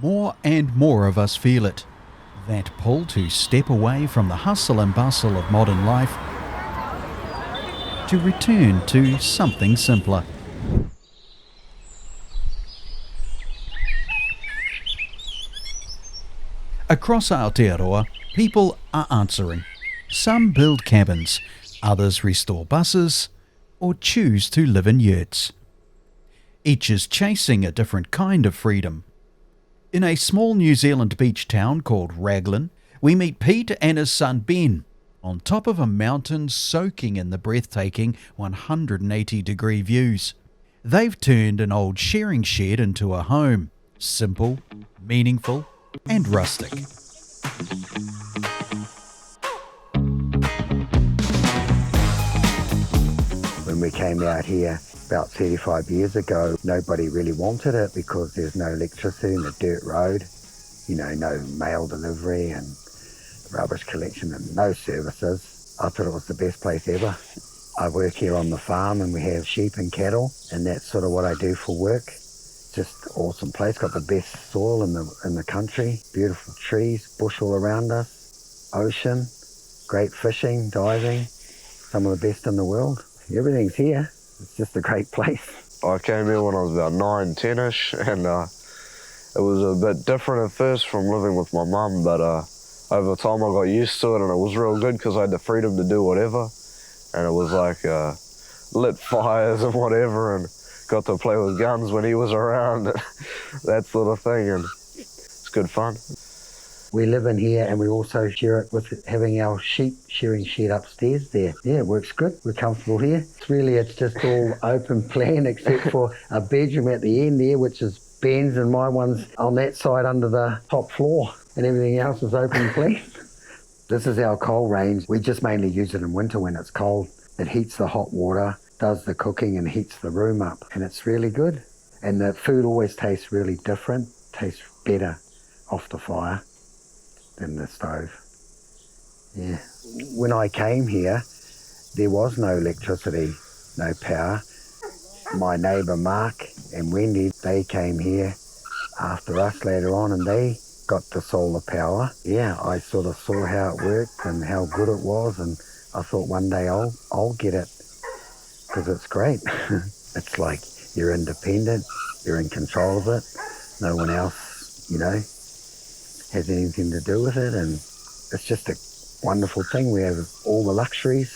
More and more of us feel it. That pull to step away from the hustle and bustle of modern life, to return to something simpler. Across Aotearoa, people are answering. Some build cabins, others restore buses, or choose to live in yurts. Each is chasing a different kind of freedom. In a small New Zealand beach town called Raglan, we meet Pete and his son Ben on top of a mountain soaking in the breathtaking 180-degree views. They've turned an old shearing shed into a home, simple, meaningful, and rustic. When we came out here about 35 years ago, nobody really wanted it because there's no electricity and a dirt road, no mail delivery and rubbish collection and no services. I thought it was the best place ever. I work here on the farm and we have sheep and cattle, and that's sort of what I do for work. Just awesome place, got the best soil in the country, beautiful trees, bush all around us, ocean, great fishing, diving, some of the best in the world. Everything's here. It's just a great place. I came here when I was about 9, 10-ish, and it was a bit different at first from living with my mum, but over time I got used to it, and it was real good because I had the freedom to do whatever, and it was like lit fires and whatever, and got to play with guns when he was around, that sort of thing, and it's good fun. We live in here and we also share it with having our sheep shearing shed upstairs there. Yeah, it works good. We're comfortable here. It's just all open plan except for a bedroom at the end there, which is Ben's, and my one's on that side under the top floor, and everything else is open plan. This is our coal range. We just mainly use it in winter when it's cold. It heats the hot water, does the cooking and heats the room up, and it's really good. And the food always tastes really different, tastes better off the fire than the stove. Yeah. When I came here, there was no electricity, no power. My neighbour Mark and Wendy, they came here after us later on, and they got the solar power. Yeah, I sort of saw how it worked and how good it was, and I thought one day I'll get it because it's great. It's like you're independent, you're in control of it. No one else, has anything to do with it, and it's just a wonderful thing. We have all the luxuries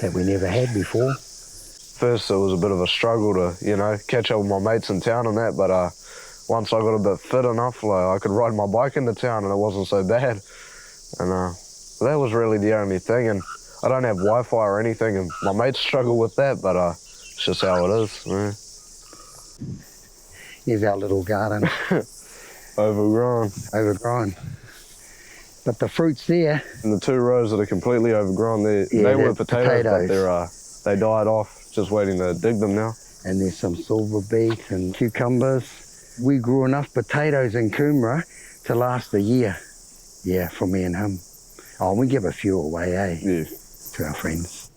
that we never had before. First it was a bit of a struggle to, catch up with my mates in town and that, but once I got a bit fit enough, I could ride my bike into town and it wasn't so bad. And that was really the only thing, and I don't have Wi-Fi or anything, and my mates struggle with that, but it's just how it is. Yeah. Here's our little garden. Overgrown. But the fruit's there. And the 2 rows that are completely overgrown, they were potatoes, but they died off, just waiting to dig them now. And there's some silver beet and cucumbers. We grew enough potatoes in Coomera to last a year. Yeah, for me and him. Oh, we give a few away, Yeah. To our friends.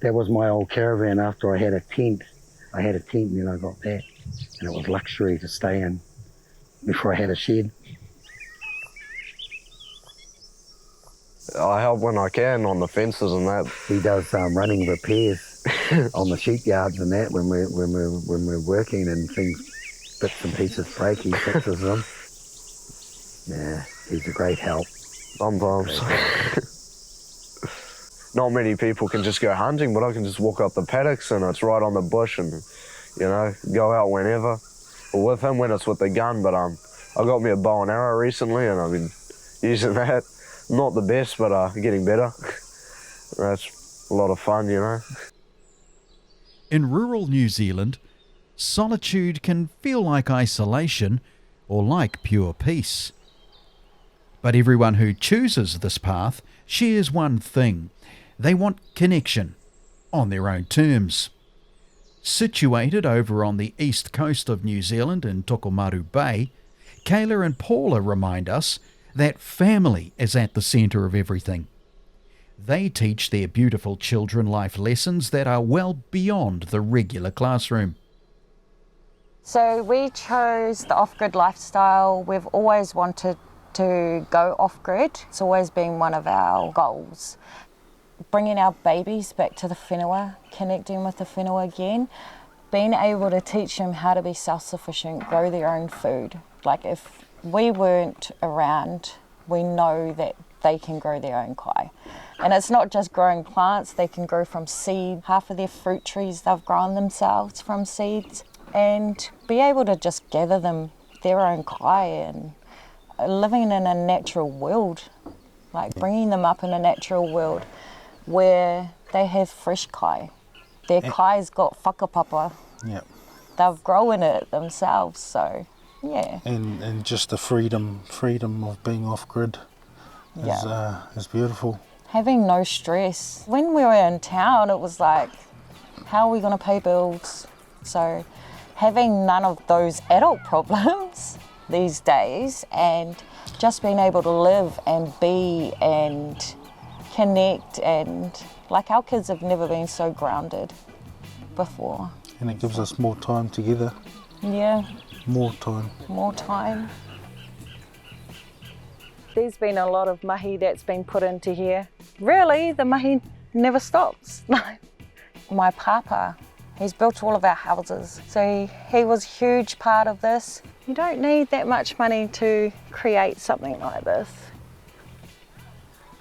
That was my old caravan after I had a tent. I had a tent and then I got that. And it was luxury to stay in before I had a shed. I help when I can on the fences and that. He does running repairs on the sheep yards and that when we're working and things, bits and pieces break, he fixes them. Yeah, he's a great help. Sometimes. Not many people can just go hunting, but I can just walk up the paddocks and it's right on the bush and, go out whenever. Or with him when it's with the gun, but I got me a bow and arrow recently and I've been using that. Not the best, but getting better. That's a lot of fun, In rural New Zealand, solitude can feel like isolation or like pure peace. But everyone who chooses this path shares one thing. They want connection on their own terms. Situated over on the east coast of New Zealand in Tokomaru Bay, Kayla and Paula remind us that family is at the centre of everything. They teach their beautiful children life lessons that are well beyond the regular classroom. So we chose the off-grid lifestyle. We've always wanted to go off-grid. It's always been one of our goals. Bringing our babies back to the whenua, connecting with the whenua again, being able to teach them how to be self-sufficient, grow their own food. Like if we weren't around, we know that they can grow their own kai. And it's not just growing plants, they can grow from seed. Half of their fruit trees they've grown themselves from seeds, and be able to just gather them their own kai and living in a natural world, like bringing them up in a natural world where they have fresh kai. Their kai's got whakapapa. Yep. They've grown it themselves, so yeah. And just the freedom of being off grid is beautiful. Having no stress. When we were in town, it was like, how are we going to pay bills? So having none of those adult problems these days, and just being able to live and be and connect, and like our kids have never been so grounded before. And it gives us more time together. Yeah. More time. More time. There's been a lot of mahi that's been put into here. Really, the mahi never stops. My papa, he's built all of our houses, so he was a huge part of this. You don't need that much money to create something like this.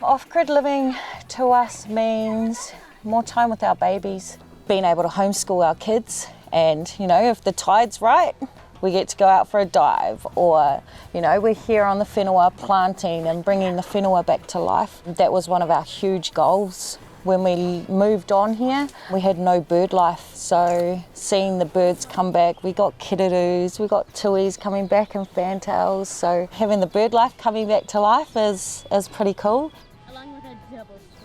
Off-grid living to us means more time with our babies, being able to homeschool our kids, and you know, if the tide's right, we get to go out for a dive, or you know, we're here on the whenua planting and bringing the whenua back to life. That was one of our huge goals. When we moved on here, we had no bird life, so seeing the birds come back, we got kiddiroos, we got tuis coming back and fantails, so having the bird life coming back to life is pretty cool.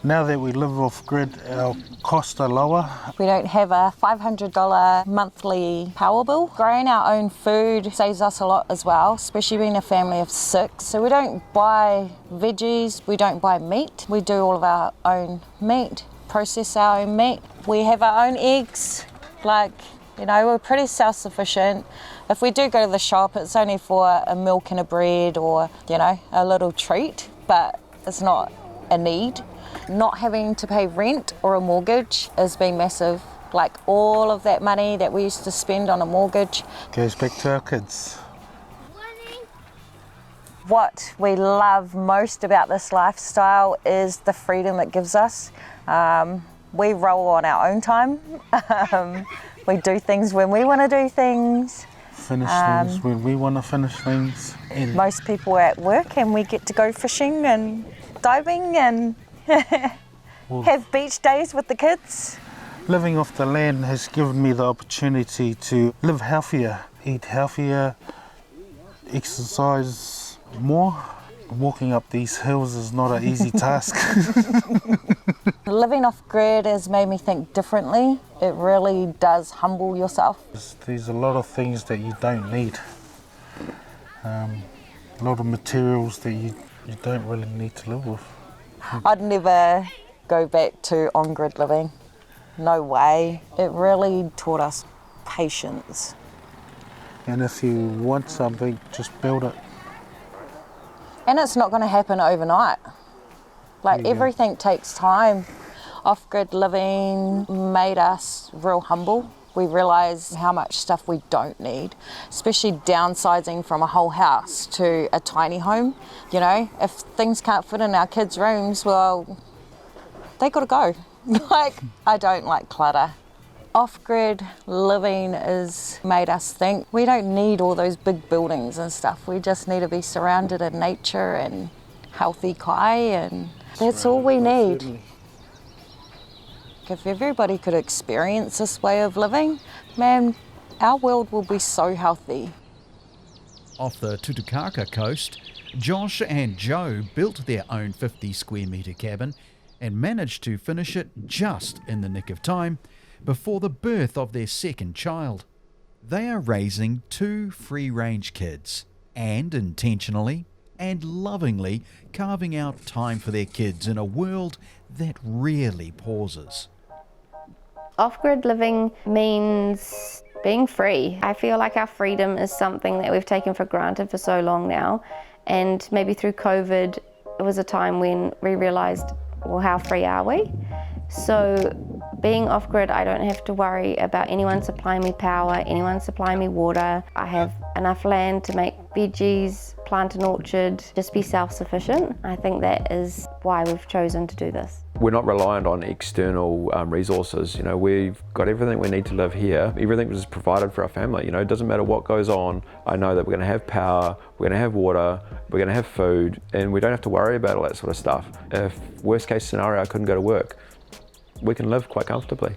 Now that we live off grid, our costs are lower. We don't have a $500 monthly power bill. Growing our own food saves us a lot as well, especially being a family of 6. So we don't buy veggies, we don't buy meat. We do all of our own meat, process our own meat. We have our own eggs. Like, you know, we're pretty self-sufficient. If we do go to the shop, it's only for a milk and a bread, or, you know, a little treat, but it's not a need. Not having to pay rent or a mortgage has been massive. Like all of that money that we used to spend on a mortgage goes back to our kids. What we love most about this lifestyle is the freedom it gives us. We roll on our own time. We do things when we want to do things. Finish things when we want to finish things. And most people are at work and we get to go fishing and diving and have beach days with the kids. Living off the land has given me the opportunity to live healthier, eat healthier, exercise more. Walking up these hills is not an easy task. Living off grid has made me think differently. It really does humble yourself. There's a lot of things that you don't need. A lot of materials that you don't really need to live with. I'd never go back to on-grid living. No way. It really taught us patience. And if you want something, just build it. And it's not going to happen overnight. Like everything takes time. Off-grid living made us real humble. We realised how much stuff we don't need, especially downsizing from a whole house to a tiny home. You know, if things can't fit in our kids' rooms, well, they got to go. Like, I don't like clutter. Off-grid living has made us think we don't need all those big buildings and stuff. We just need to be surrounded in nature and healthy kai, and that's all we need. If everybody could experience this way of living, man, our world will be so healthy. Off the Tutukaka coast, Josh and Joe built their own 50 square metre cabin and managed to finish it just in the nick of time before the birth of their second child. They are raising 2 free-range kids and intentionally and lovingly carving out time for their kids in a world that rarely pauses. Off-grid living means being free. I feel like our freedom is something that we've taken for granted for so long now, and maybe through COVID it was a time when we realised, well, how free are we? So being off-grid, I don't have to worry about anyone supplying me power, anyone supplying me water. I have enough land to make veggies, plant an orchard, just be self-sufficient. I think that is why we've chosen to do this. We're not reliant on external resources. You know, we've got everything we need to live here. Everything is provided for our family. You know, it doesn't matter what goes on. I know that we're going to have power, we're going to have water, we're going to have food, and we don't have to worry about all that sort of stuff. If worst case scenario, I couldn't go to work, we can live quite comfortably.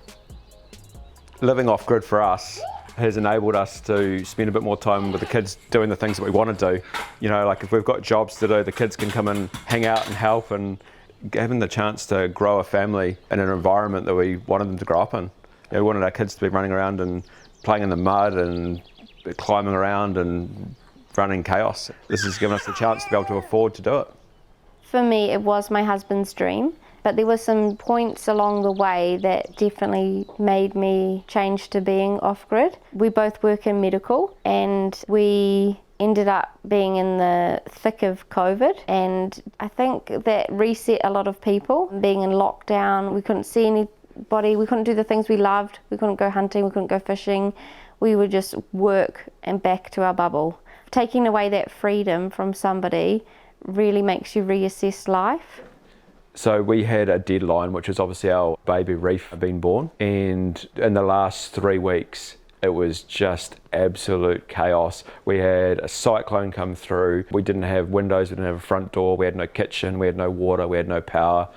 Living off-grid for us has enabled us to spend a bit more time with the kids doing the things that we want to do. You know, like if we've got jobs to do, the kids can come and hang out and help, and having the chance to grow a family in an environment that we wanted them to grow up in. You know, we wanted our kids to be running around and playing in the mud and climbing around and running chaos. This has given us the chance to be able to afford to do it. For me, it was my husband's dream, but there were some points along the way that definitely made me change to being off-grid. We both work in medical, and we ended up being in the thick of COVID, and I think that reset a lot of people. Being in lockdown, we couldn't see anybody, we couldn't do the things we loved, we couldn't go hunting, we couldn't go fishing, we would just work and back to our bubble. Taking away that freedom from somebody really makes you reassess life. So we had a deadline, which is obviously our baby Reef being born, and in the last 3 weeks it was just absolute chaos. We had a cyclone come through, we didn't have windows, we didn't have a front door, we had no kitchen, we had no water, we had no power,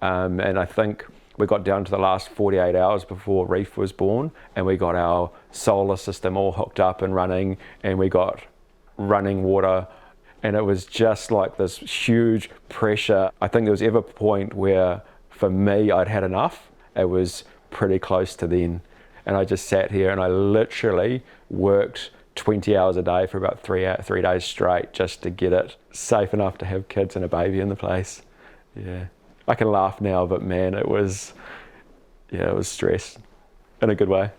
and I think we got down to the last 48 hours before Reef was born, and we got our solar system all hooked up and running, and we got running water, and it was just like this huge pressure. I think there was ever a point where for me I'd had enough. It was pretty close to then. And I just sat here and I literally worked 20 hours a day for about 3 days straight just to get it safe enough to have kids and a baby in the place. Yeah, I can laugh now, but man, it was stress in a good way.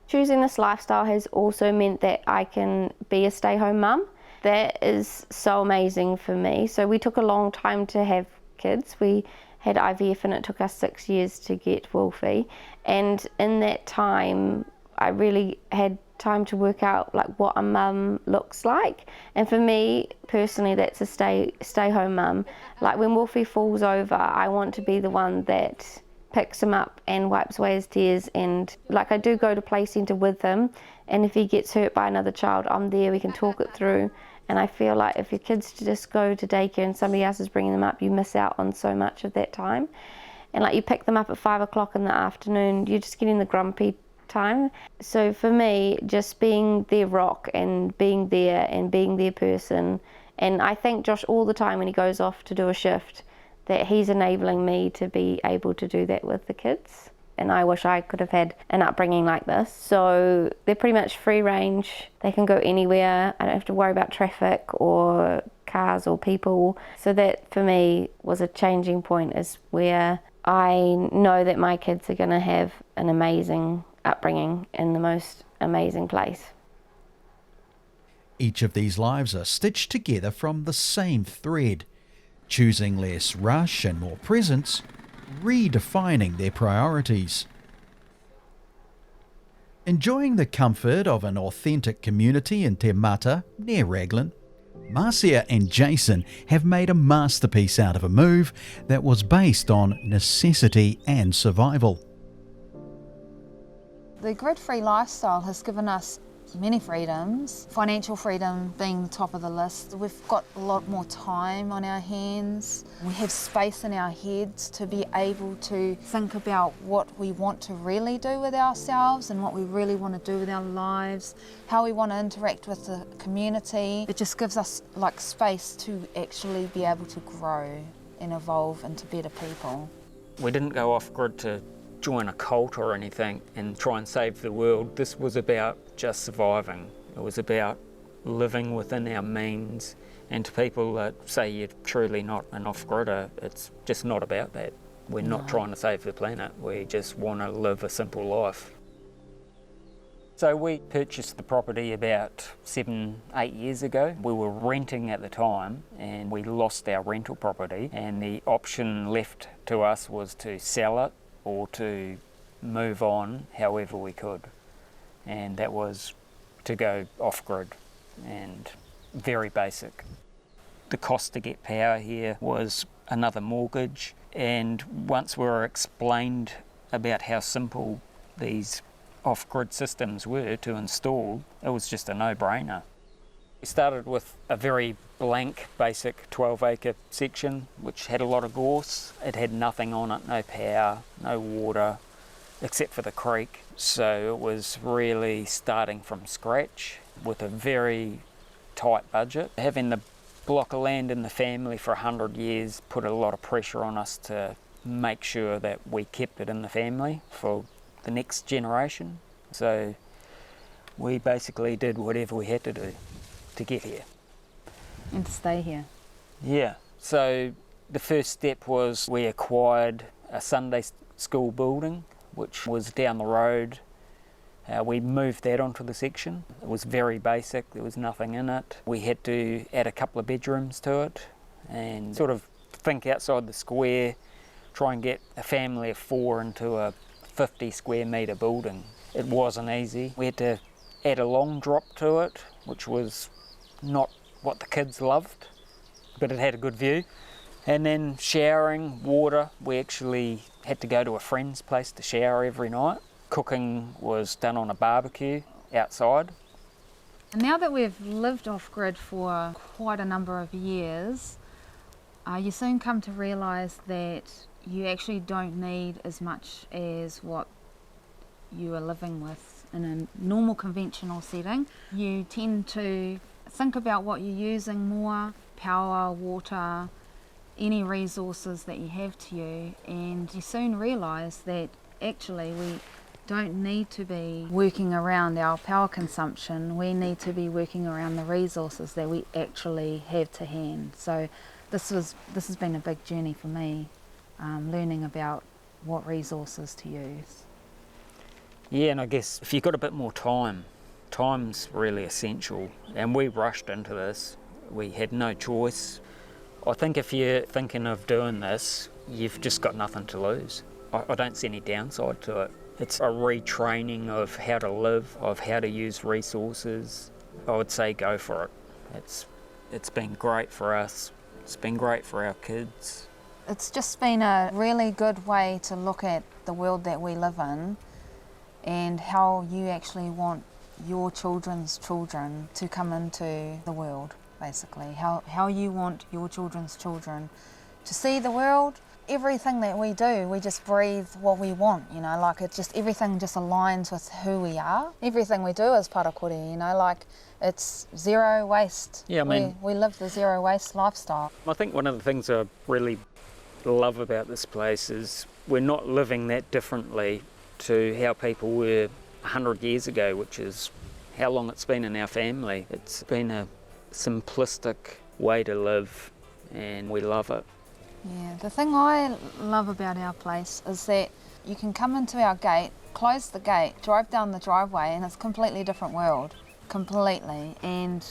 Choosing this lifestyle has also meant that I can be a stay-home mum. That is so amazing for me. So we took a long time to have kids. We had IVF and it took us 6 years to get Wolfie. And in that time, I really had time to work out like what a mum looks like. And for me personally, that's a stay-home mum. Like when Wolfie falls over, I want to be the one that picks him up and wipes away his tears, and like I do go to play centre with him, and if he gets hurt by another child, I'm there, we can talk it through. And I feel like if your kids just go to daycare and somebody else is bringing them up, you miss out on so much of that time. And like you pick them up at 5 o'clock in the afternoon, you're just getting the grumpy time. So for me, just being their rock and being their person, and I thank Josh all the time when he goes off to do a shift, that he's enabling me to be able to do that with the kids. And I wish I could have had an upbringing like this. So they're pretty much free range. They can go anywhere. I don't have to worry about traffic or cars or people. So that for me was a changing point, is where I know that my kids are going to have an amazing upbringing in the most amazing place. Each of these lives are stitched together from the same thread, choosing less rush and more presence, redefining their priorities. Enjoying the comfort of an authentic community in Te Mata, near Raglan, Marcia and Jason have made a masterpiece out of a move that was based on necessity and survival. The grid-free lifestyle has given us many freedoms, financial freedom being the top of the list. We've got a lot more time on our hands. We have space in our heads to be able to think about what we want to really do with ourselves and what we really want to do with our lives, how we want to interact with the community. It just gives us like space to actually be able to grow and evolve into better people. We didn't go off-grid to join a cult or anything and try and save the world. This was about just surviving. It was about living within our means, and to people that say you're truly not an off-gridder, it's just not about that. We're not trying to save the planet, we just want to live a simple life. So we purchased the property about 7-8 years ago. We were renting at the time and we lost our rental property, and the option left to us was to sell it or to move on however we could. And that was to go off-grid and very basic. The cost to get power here was another mortgage, and once we were explained about how simple these off-grid systems were to install, it was just a no-brainer. We started with a very blank, basic 12-acre section, which had a lot of gorse. It had nothing on it, no power, no water, except for the creek. So it was really starting from scratch with a very tight budget. Having the block of land in the family for 100 years put a lot of pressure on us to make sure that we kept it in the family for the next generation. So we basically did whatever we had to do to get here. And to stay here. Yeah, so the first step was we acquired a Sunday school building, which was down the road. We moved that onto the section. It was very basic, there was nothing in it. We had to add a couple of bedrooms to it and sort of think outside the square, try and get a family of 4 into a 50 square metre building. It wasn't easy. We had to add a long drop to it, which was not what the kids loved, but it had a good view. And then showering, water, we actually had to go to a friend's place to shower every night. Cooking was done on a barbecue outside. And now that we've lived off-grid for quite a number of years, you soon come to realise that you actually don't need as much as what you are living with in a normal conventional setting. You tend to think about what you're using more, power, water, any resources that you have to you, and you soon realise that actually we don't need to be working around our power consumption, we need to be working around the resources that we actually have to hand. So this has been a big journey for me, learning about what resources to use. Yeah, and I guess if you've got a bit more time, time's really essential. And we rushed into this. We had no choice. I think if you're thinking of doing this, you've just got nothing to lose. I don't see any downside to it. It's a retraining of how to live, of how to use resources. I would say go for it. It's been great for us. It's been great for our kids. It's just been a really good way to look at the world that we live in and how you actually want your children's children to come into the world, basically. How you want your children's children to see the world. Everything that we do, we just breathe what we want, you know, like everything just aligns with who we are. Everything we do is parakuri, you know, like it's zero waste. Yeah, I mean, we live the zero waste lifestyle. I think one of the things I really love about this place is we're not living that differently to how people were 100 years ago, which is how long it's been in our family. It's been a simplistic way to live and we love it. Yeah, the thing I love about our place is that you can come into our gate, close the gate, drive down the driveway, and it's a completely different world, completely. And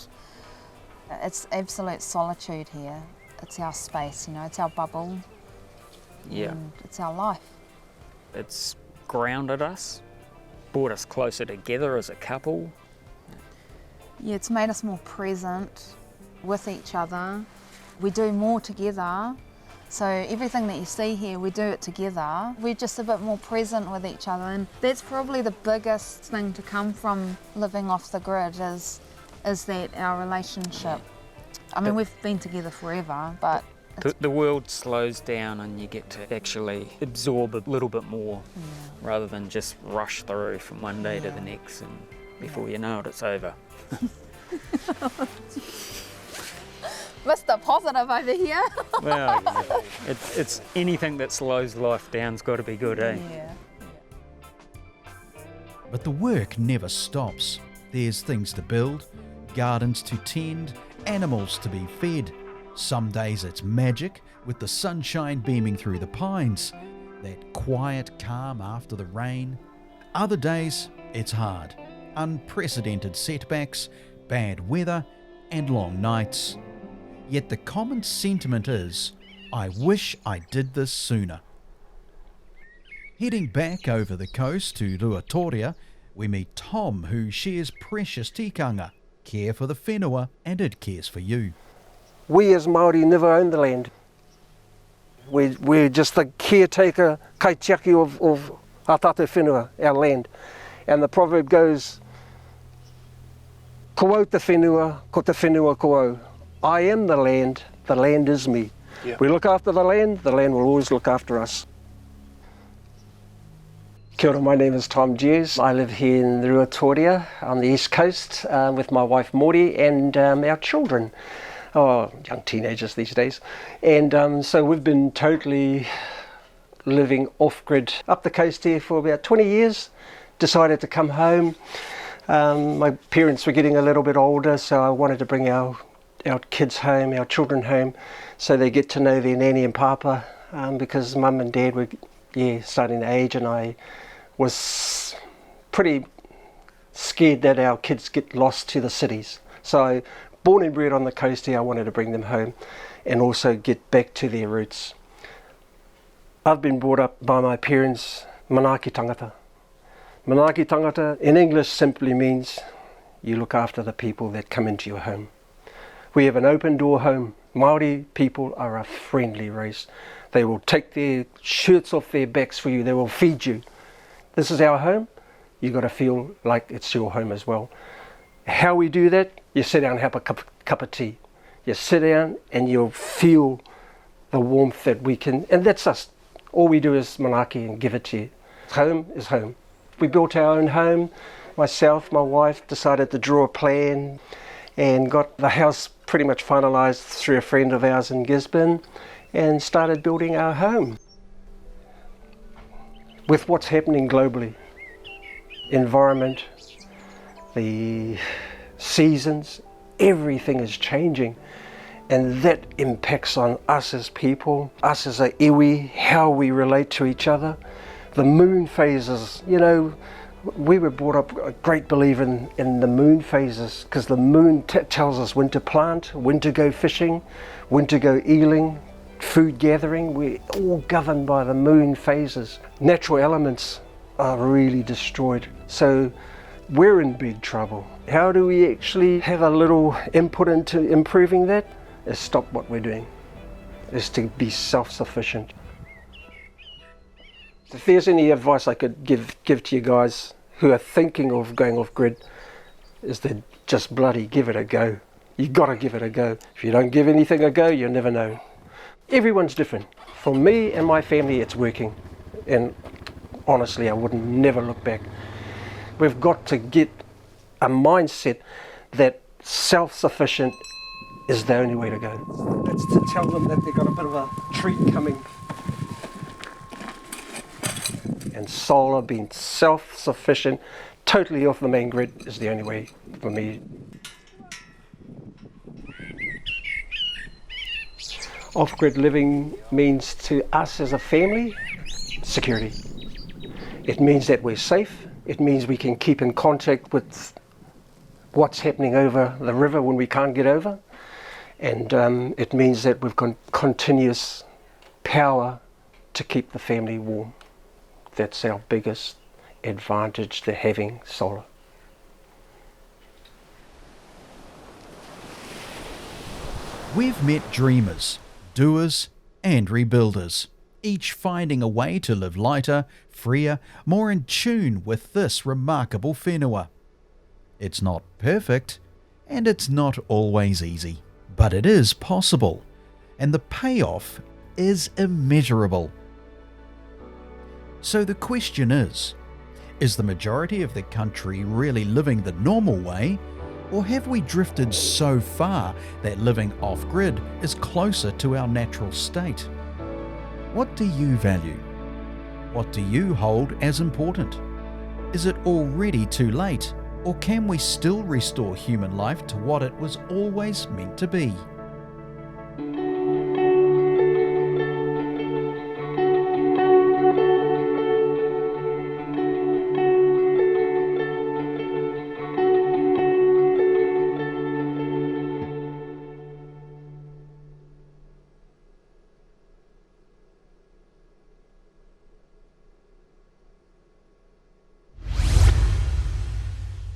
it's absolute solitude here. It's our space, you know, it's our bubble. Yeah. And it's our life. It's grounded us, brought us closer together as a couple. Yeah, it's made us more present with each other. We do more together. So everything that you see here, we do it together. We're just a bit more present with each other, and that's probably the biggest thing to come from living off the grid is that our relationship. I mean, we've been together forever, but the world slows down and you get to actually absorb a little bit more rather than just rush through from one day to the next, and before you know it, it's over. Mr. Positive over here. Well, yeah. It's anything that slows life down's got to be good, eh? Yeah. But the work never stops. There's things to build, gardens to tend, animals to be fed. Some days it's magic, with the sunshine beaming through the pines, that quiet calm after the rain. Other days it's hard, unprecedented setbacks, bad weather and long nights. Yet the common sentiment is, I wish I did this sooner. Heading back over the coast to Ruatoria, we meet Tom, who shares precious tikanga, care for the whenua, and it cares for you. We as Māori never own the land. We're just the caretaker, kaitiaki of our tātou whenua, our land. And the proverb goes, ko au te whenua, ko te whenua ko au. I am the land is me. Yeah. We look after the land will always look after us. Kia ora, my name is Tom Jez. I live here in Ruatoria on the east coast with my wife Mori and our children. Young teenagers these days. And so we've been totally living off-grid up the coast here for about 20 years. Decided to come home. My parents were getting a little bit older, so I wanted to bring our kids home, our children home, so they get to know their nanny and papa, because mum and dad were starting to age, and I was pretty scared that our kids get lost to the cities. So born and bred on the coast here, I wanted to bring them home and also get back to their roots. I've been brought up by my parents, manaaki tangata. Manaaki tangata in English simply means you look after the people that come into your home. We have an open door home. Māori people are a friendly race. They will take their shirts off their backs for you. They will feed you. This is our home. You've got to feel like it's your home as well. How we do that? You sit down and have a cup of tea. You sit down and you'll feel the warmth that we can, and that's us. All we do is manaaki and give it to you. Home is home. We built our own home. Myself, my wife decided to draw a plan and got the house pretty much finalised through a friend of ours in Gisborne and started building our home. With what's happening globally, environment, the seasons, everything is changing, and that impacts on us as people, us as a iwi, how we relate to each other. The moon phases, you know, we were brought up a great believer in the moon phases, because the moon tells us when to plant, when to go fishing, when to go eeling, food gathering. We're all governed by the moon phases. Natural elements are really destroyed. So we're in big trouble. How do we actually have a little input into improving that? Is stop what we're doing, is to be self-sufficient. If there's any advice I could give to you guys who are thinking of going off grid, is to just bloody give it a go. You gotta give it a go. If you don't give anything a go, you'll never know. Everyone's different. For me and my family, it's working. And honestly, I would never look back. We've got to get a mindset that self-sufficient is the only way to go. That's to tell them that they've got a bit of a treat coming. And solar, being self-sufficient, totally off the main grid, is the only way for me. Off-grid living means to us as a family, security. It means that we're safe. It means we can keep in contact with what's happening over the river when we can't get over. And it means that we've got continuous power to keep the family warm. That's our biggest advantage to having solar. We've met dreamers, doers and rebuilders, each finding a way to live lighter, freer, more in tune with this remarkable whenua. It's not perfect, and it's not always easy, but it is possible, and the payoff is immeasurable. So the question is the majority of the country really living the normal way, or have we drifted so far that living off-grid is closer to our natural state? What do you value? What do you hold as important? Is it already too late, or can we still restore human life to what it was always meant to be?